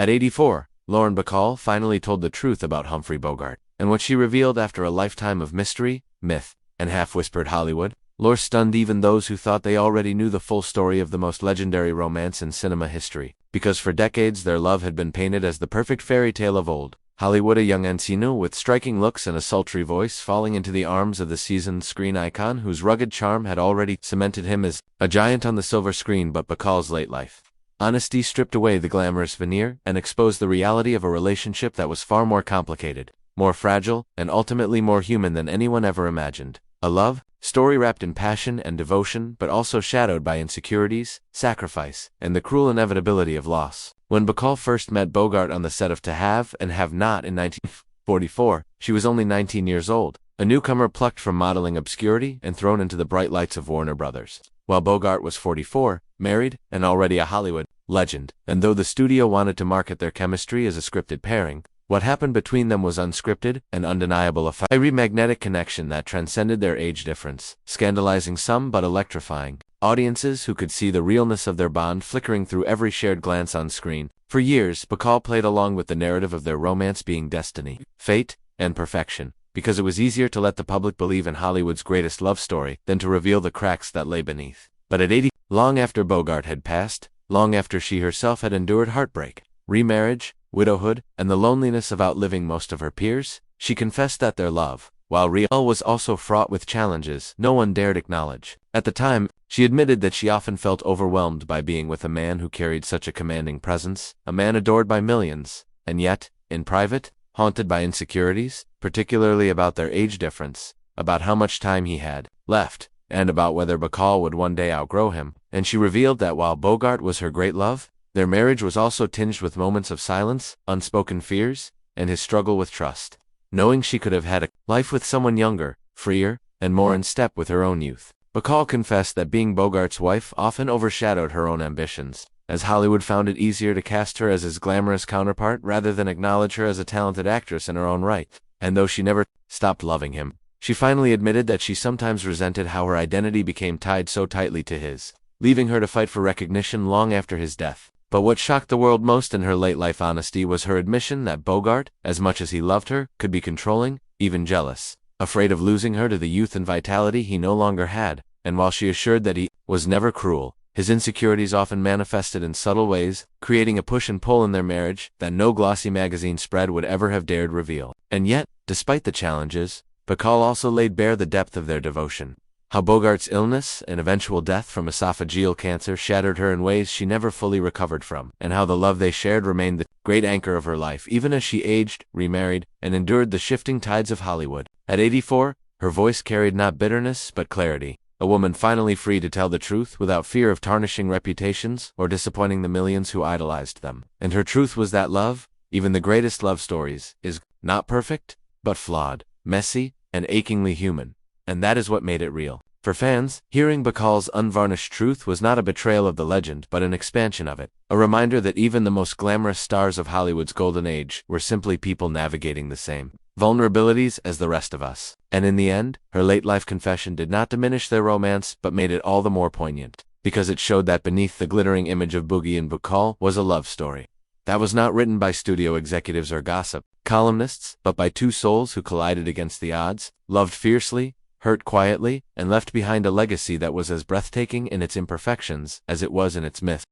At 84, Lauren Bacall finally told the truth about Humphrey Bogart, and what she revealed after a lifetime of mystery, myth, and half-whispered Hollywood, lore stunned even those who thought they already knew the full story of the most legendary romance in cinema history, because for decades their love had been painted as the perfect fairy tale of old. Hollywood, a young Encino with striking looks and a sultry voice, falling into the arms of the seasoned screen icon whose rugged charm had already cemented him as a giant on the silver screen. But Bacall's late life honesty stripped away the glamorous veneer and exposed the reality of a relationship that was far more complicated, more fragile, and ultimately more human than anyone ever imagined. A love story wrapped in passion and devotion, but also shadowed by insecurities, sacrifice, and the cruel inevitability of loss. When Bacall first met Bogart on the set of To Have and Have Not in 1944, she was only 19 years old, a newcomer plucked from modeling obscurity and thrown into the bright lights of Warner Brothers. While Bogart was 44, married, and already a Hollywood legend, and though the studio wanted to market their chemistry as a scripted pairing, what happened between them was unscripted and undeniable, a fiery magnetic connection that transcended their age difference, scandalizing some but electrifying audiences who could see the realness of their bond flickering through every shared glance on screen. For years, Bacall played along with the narrative of their romance being destiny, fate, and perfection, because it was easier to let the public believe in Hollywood's greatest love story than to reveal the cracks that lay beneath. But at 80, long after Bogart had passed, long after she herself had endured heartbreak, remarriage, widowhood, and the loneliness of outliving most of her peers, she confessed that their love, while real, was also fraught with challenges no one dared acknowledge. At the time, she admitted that she often felt overwhelmed by being with a man who carried such a commanding presence, a man adored by millions, and yet, in private, haunted by insecurities, particularly about their age difference, about how much time he had left, and about whether Bacall would one day outgrow him. And she revealed that while Bogart was her great love, their marriage was also tinged with moments of silence, unspoken fears, and his struggle with trust, knowing she could have had a life with someone younger, freer, and more in step with her own youth. Bacall confessed that being Bogart's wife often overshadowed her own ambitions, as Hollywood found it easier to cast her as his glamorous counterpart rather than acknowledge her as a talented actress in her own right. And though she never stopped loving him, she finally admitted that she sometimes resented how her identity became tied so tightly to his, leaving her to fight for recognition long after his death. But what shocked the world most in her late-life honesty was her admission that Bogart, as much as he loved her, could be controlling, even jealous, afraid of losing her to the youth and vitality he no longer had. And while she assured that he was never cruel, his insecurities often manifested in subtle ways, creating a push and pull in their marriage that no glossy magazine spread would ever have dared reveal. And yet, despite the challenges, Bacall also laid bare the depth of their devotion. How Bogart's illness and eventual death from esophageal cancer shattered her in ways she never fully recovered from, and how the love they shared remained the great anchor of her life even as she aged, remarried, and endured the shifting tides of Hollywood. At 84, her voice carried not bitterness but clarity, a woman finally free to tell the truth without fear of tarnishing reputations or disappointing the millions who idolized them. And her truth was that love, even the greatest love stories, is not perfect, but flawed, messy, and achingly human. And that is what made it real. For fans, hearing Bacall's unvarnished truth was not a betrayal of the legend but an expansion of it, a reminder that even the most glamorous stars of Hollywood's golden age were simply people navigating the same vulnerabilities as the rest of us. And in the end, her late-life confession did not diminish their romance but made it all the more poignant, because it showed that beneath the glittering image of Boogie and Bacall was a love story that was not written by studio executives or gossip columnists, but by two souls who collided against the odds, loved fiercely, hurt quietly, and left behind a legacy that was as breathtaking in its imperfections as it was in its myth.